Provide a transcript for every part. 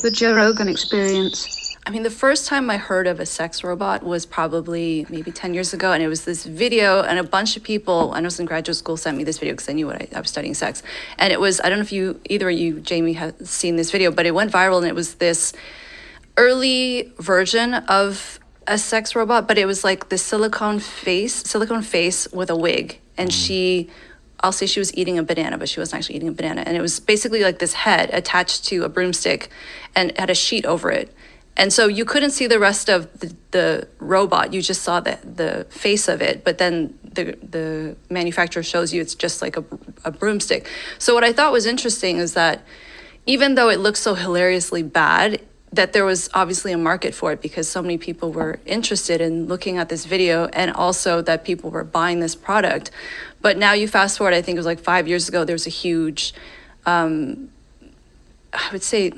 The Joe Rogan Experience. I mean, the first time I heard of a sex robot was probably maybe 10 years ago. And it was this video, and a bunch of people, I was in graduate school, sent me this video because I knew I was studying sex. And it was, I don't know if either of you, Jamie, have seen this video, but it went viral, and it was this early version of a sex robot, but it was like the silicone face with a wig. And I'll say she was eating a banana, but she wasn't actually eating a banana. And it was basically like this head attached to a broomstick and had a sheet over it. And so you couldn't see the rest of the robot. You just saw the face of it, but then the manufacturer shows you it's just like a broomstick. So what I thought was interesting is that even though it looks so hilariously bad, that there was obviously a market for it because so many people were interested in looking at this video, and also that people were buying this product. But now you fast forward, I think it was like 5 years ago, there was a huge, I would say,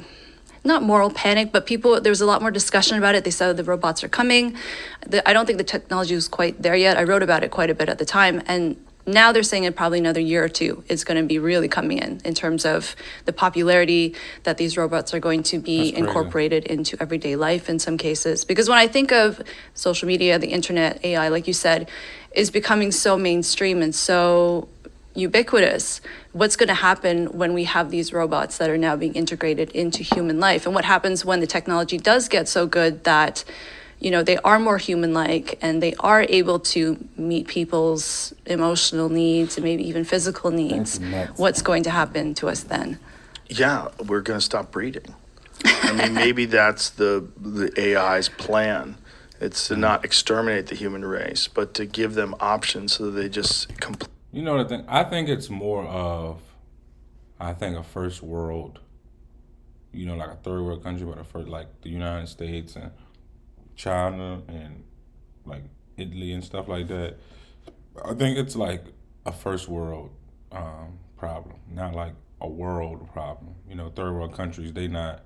not moral panic, but there was a lot more discussion about it. They said the robots are coming. I don't think the technology was quite there yet. I wrote about it quite a bit at the time. And now they're saying in probably another year or two, it's going to be really coming in terms of the popularity that these robots are going to be incorporated into everyday life in some cases. Because when I think of social media, the internet, AI, like you said, is becoming so mainstream and so ubiquitous. What's going to happen when we have these robots that are now being integrated into human life? And what happens when the technology does get so good that, they are more human-like and they are able to meet people's emotional needs and maybe even physical needs? What's going to happen to us then? Yeah, we're going to stop breeding. I mean, maybe that's the AI's plan. It's to not exterminate the human race, but to give them options so that they just You know the thing? I think it's more of, a first world, like a third world country, but a first, like the United States and China and like Italy and stuff like that. I think it's like a first world problem, not like a world problem. Third world countries, they're not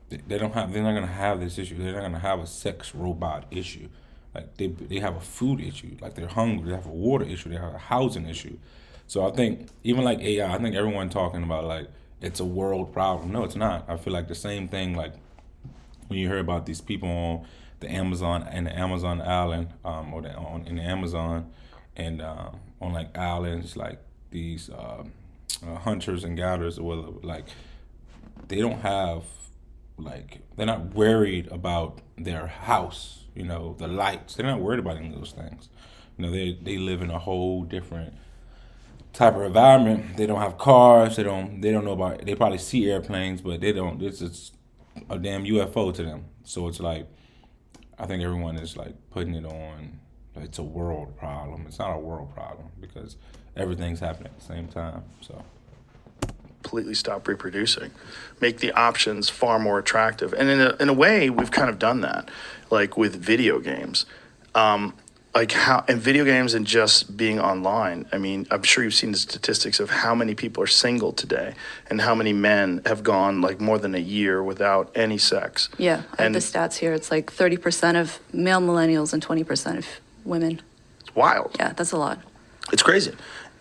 gonna have this issue. They're not gonna have a sex robot issue. Like they have a food issue, like they're hungry, they have a water issue, they have a housing issue. So I think even like AI, I think everyone talking about like it's a world problem. No, it's not. I feel like the same thing like when you hear about these people on the Amazon island, in the Amazon and on like islands like these hunters and gatherers or whatever, like they don't have they're not worried about their house, the lights. They're not worried about any of those things. They live in a whole different type of environment. They don't have cars. They don't know about. They probably see airplanes, but they don't. It's a damn UFO to them. So it's like, I think everyone is like putting it on. It's a world problem. It's not a world problem because everything's happening at the same time. So. Completely stop reproducing, make the options far more attractive. And in a way, we've kind of done that, like with video games, and video games and just being online. I mean, I'm sure you've seen the statistics of how many people are single today and how many men have gone like more than a year without any sex. Yeah, I have the stats here. It's like 30% of male millennials and 20% of women. It's wild. Yeah, that's a lot. It's crazy.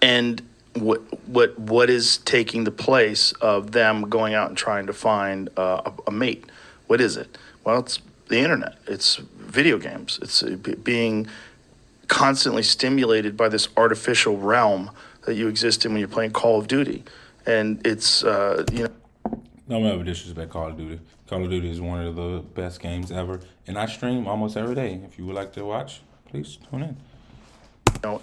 And what is taking the place of them going out and trying to find a mate? What is it? Well, it's the internet. It's video games. It's being constantly stimulated by this artificial realm that you exist in when you're playing Call of Duty. And it's, Don't ever disrespect Call of Duty. Call of Duty is one of the best games ever. And I stream almost every day. If you would like to watch, please tune in.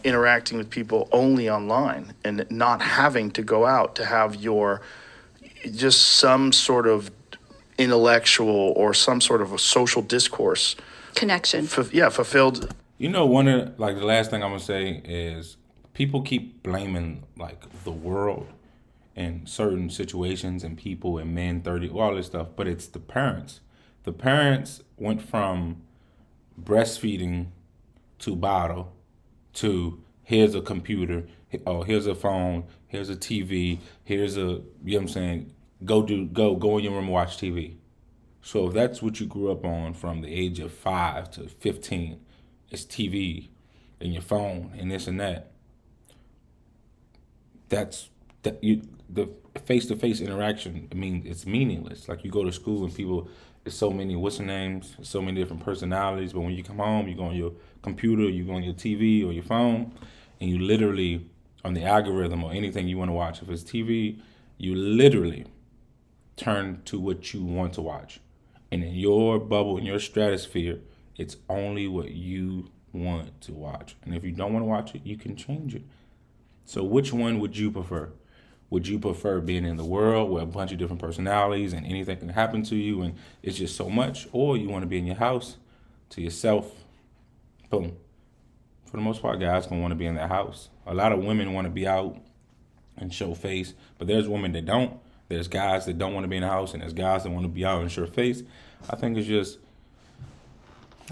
Interacting with people only online and not having to go out to have just some sort of intellectual or some sort of a social discourse connection. Fulfilled. One of the last thing I'm gonna say is people keep blaming like the world in certain situations and people and men, 30, all this stuff, but it's the parents. The parents went from breastfeeding to bottle to here's a computer, here's a phone, here's a TV, here's go in your room and watch TV. So if that's what you grew up on from the age of 5 to 15, it's TV and your phone and this and that, that's the face-to-face interaction, I mean, it's meaningless. Like you go to school and people, there's so many what's the names, so many different personalities. But when you come home, you go on your computer, you go on your TV or your phone, and you literally on the algorithm or anything you want to watch. If it's TV, you literally turn to what you want to watch, and in your bubble, in your stratosphere, it's only what you want to watch. And if you don't want to watch it, you can change it. So which one would you prefer? Would you prefer being in the world where a bunch of different personalities and anything can happen to you and it's just so much? Or you want to be in your house to yourself? Boom. For the most part, guys gonna want to be in their house. A lot of women want to be out and show face, but there's women that don't. There's guys that don't want to be in the house, and there's guys that want to be out and show face. I think it's just,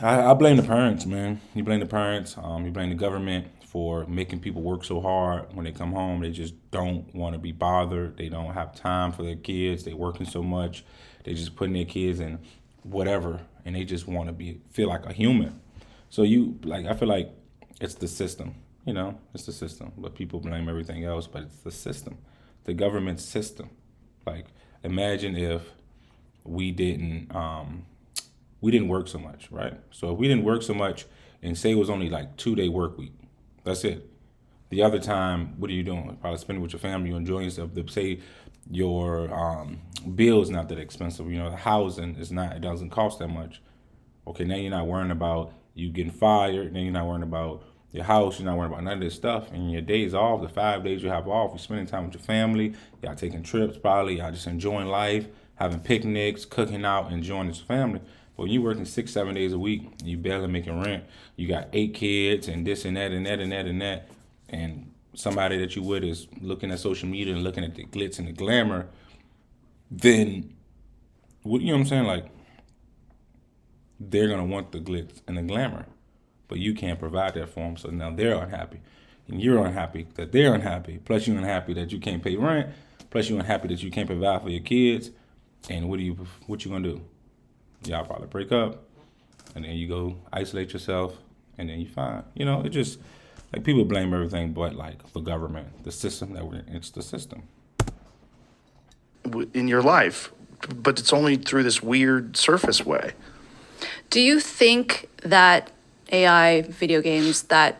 I blame the parents, man. You blame the parents, you blame the government for making people work so hard. When they come home, they just don't want to be bothered. They don't have time for their kids. They're working so much. They just putting their kids in whatever, and they just want to feel like a human. So I feel like it's the system, it's the system. But people blame everything else, but it's the system, the government system. Like, imagine if we didn't work so much, right? So if we didn't work so much and say it was only like 2-day work week, that's it. The other time, what are you doing? Probably spending with your family, you're enjoying yourself. Say your bill is not that expensive. The housing it doesn't cost that much. Okay, now you're not worrying about you getting fired. Now you're not worrying about your house. You're not worrying about none of this stuff. And your days off, the 5 days you have off, you're spending time with your family. Y'all taking trips probably. Y'all just enjoying life, having picnics, cooking out, enjoying this family. But when you're working 6-7 days a week, you barely making rent. You got 8 kids and this and that and that and that and that. And somebody that you with is looking at social media and looking at the glitz and the glamour. Then, you know what I'm saying? Like, they're going to want the glitz and the glamour. But you can't provide that for them. So now they're unhappy. And you're unhappy that they're unhappy. Plus you're unhappy that you can't pay rent. Plus you're unhappy that you can't provide for your kids. And what you going to do? Y'all probably break up, and then you go isolate yourself, and then you find, it just, like, people blame everything but, like, the government, the system that we're in. It's the system. In your life, but it's only through this weird surface way. Do you think that AI video games, that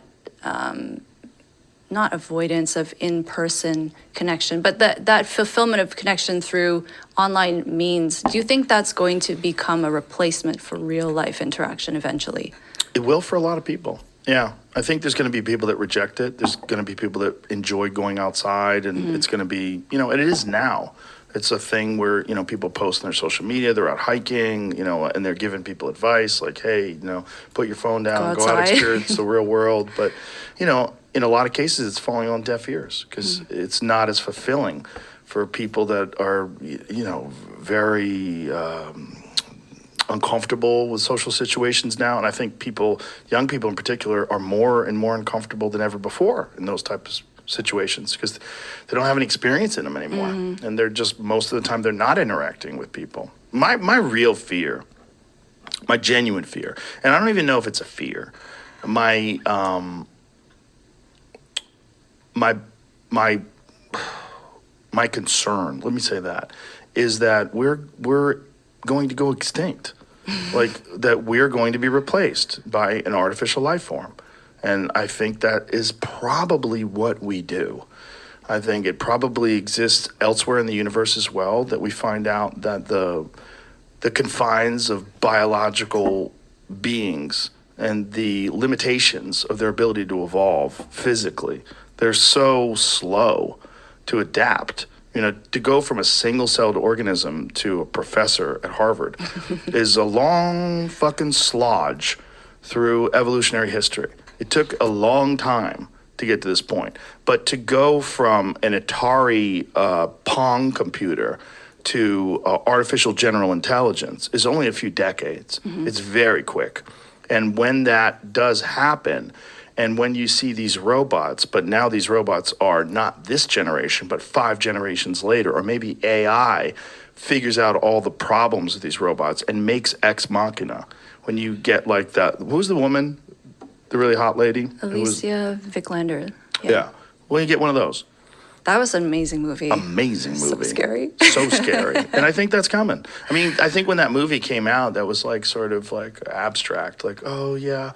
not avoidance of in-person connection, but that fulfillment of connection through online means, do you think that's going to become a replacement for real life interaction eventually? It will for a lot of people. Yeah. I think there's going to be people that reject it. There's going to be people that enjoy going outside, and it's going to be, and it is now. It's a thing where, people post on their social media, they're out hiking, and they're giving people advice like, hey, put your phone down, go out, experience the real world. But, in a lot of cases, it's falling on deaf ears because it's not as fulfilling for people that are, very uncomfortable with social situations now. And I think young people in particular, are more and more uncomfortable than ever before in those types of situations because they don't have any experience in them anymore. And they're just, most of the time, they're not interacting with people. My real fear, my genuine fear, and I don't even know if it's a fear, my concern, let me say that, is that we're going to go extinct. Like, that we're going to be replaced by an artificial life form. And I think that is probably what we do. I think it probably exists elsewhere in the universe as well, that we find out that the confines of biological beings and the limitations of their ability to evolve physically, they're so slow to adapt. To go from a single-celled organism to a professor at Harvard is a long fucking slodge through evolutionary history. It took a long time to get to this point. But to go from an Atari Pong computer to artificial general intelligence is only a few decades. It's very quick. And when that does happen, and when you see these robots, but now these robots are not this generation, but 5 generations later, or maybe AI figures out all the problems of these robots and makes ex machina. When you get like that, who's the woman, the really hot lady? Alicia Vikander. Yeah. When you get one of those, That was an amazing movie. Amazing movie. So scary. So scary. And I think that's coming. I mean, I think when that movie came out, that was like sort of like abstract, like, oh yeah,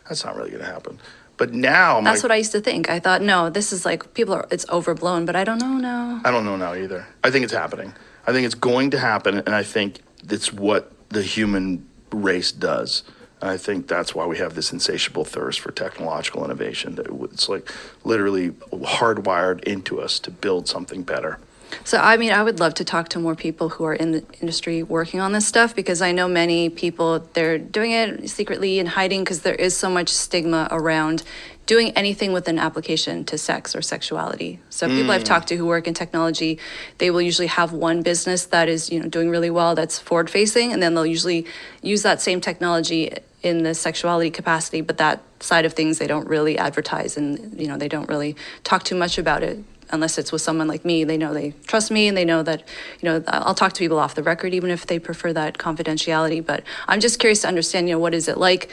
that's not really going to happen. But now I'm That's like, what I used to think. I thought, no, this is like, it's overblown, but I don't know now. I don't know now either. I think it's happening. I think it's going to happen, and I think it's what the human race does. And I think that's why we have this insatiable thirst for technological innovation. That it's like literally hardwired into us to build something better. So, I mean, I would love to talk to more people who are in the industry working on this stuff, because I know many people, they're doing it secretly and hiding because there is so much stigma around doing anything with an application to sex or sexuality. So people I've talked to who work in technology, they will usually have one business that is, doing really well, that's forward facing, and then they'll usually use that same technology in the sexuality capacity, but that side of things they don't really advertise, and they don't really talk too much about it. Unless it's with someone like me, they know they trust me, and they know that, I'll talk to people off the record, even if they prefer that confidentiality. But I'm just curious to understand, what is it like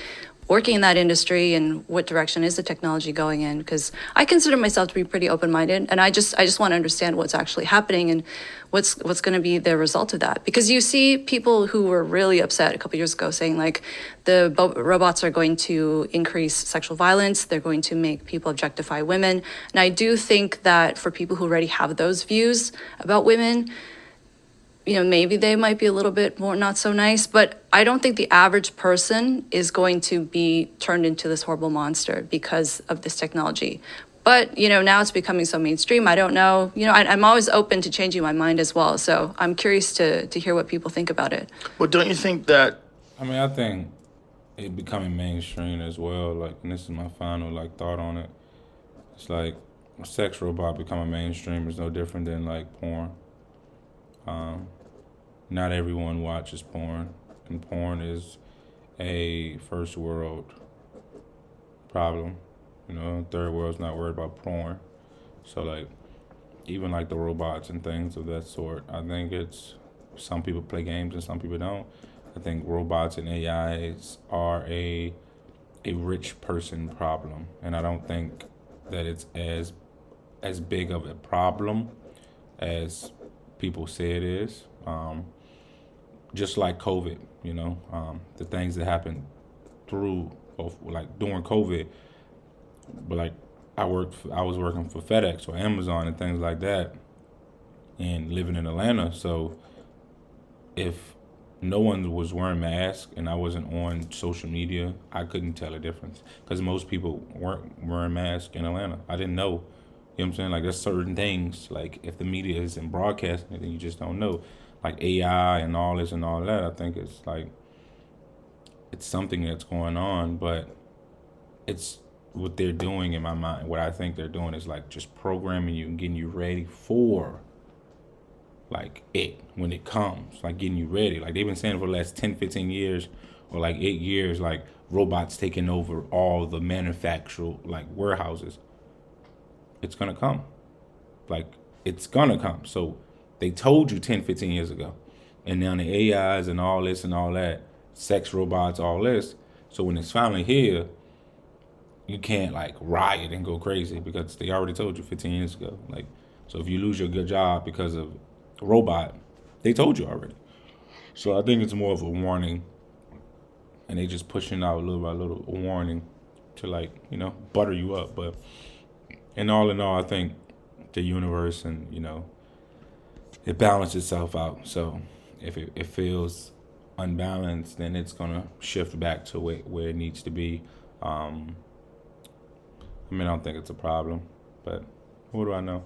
working in that industry, and what direction is the technology going in? Because I consider myself to be pretty open-minded, and I just want to understand what's actually happening and what's going to be the result of that. Because you see people who were really upset a couple years ago saying like the robots are going to increase sexual violence, they're going to make people objectify women. And I do think that for people who already have those views about women, maybe they might be a little bit more not so nice, but I don't think the average person is going to be turned into this horrible monster because of this technology. But, now it's becoming so mainstream. I don't know. I'm always open to changing my mind as well. So I'm curious to hear what people think about it. Well, don't you think that? I mean, I think it becoming mainstream as well. Like, and this is my final thought on it. It's like a sex robot becoming mainstream is no different than like porn. Not everyone watches porn, and porn is a first world problem. Third world's not worried about porn. So even the robots and things of that sort, I think it's some people play games and some people don't. I think robots and AIs are a rich person problem, and I don't think that it's as big of a problem as people say it is. Just like COVID, the things that happened during COVID, but I was working for FedEx or Amazon and things like that, and living in Atlanta. So if no one was wearing masks and I wasn't on social media, I couldn't tell a difference, because most people weren't wearing masks in Atlanta. I didn't know. You know what I'm saying? There's certain things, if the media isn't broadcasting it, then you just don't know. Like AI and all this and all that, I think it's something that's going on, but it's what they're doing in my mind. What I think they're doing is just programming you and getting you ready for it when it comes, getting you ready. They've been saying for the last 10, 15 years or 8 years, robots taking over all the manufactured warehouses. It's gonna come. It's gonna come. So they told you 10, 15 years ago. And now the AIs and all this and all that, sex robots, all this. So when it's finally here, you can't riot and go crazy, because they already told you 15 years ago. So if you lose your good job because of a robot, they told you already. So I think it's more of a warning, and they just pushing out little by little a warning to butter you up. But in all, I think the universe and it balances itself out. So if it feels unbalanced, then it's gonna shift back to where it needs to be. I don't think it's a problem, but what do I know?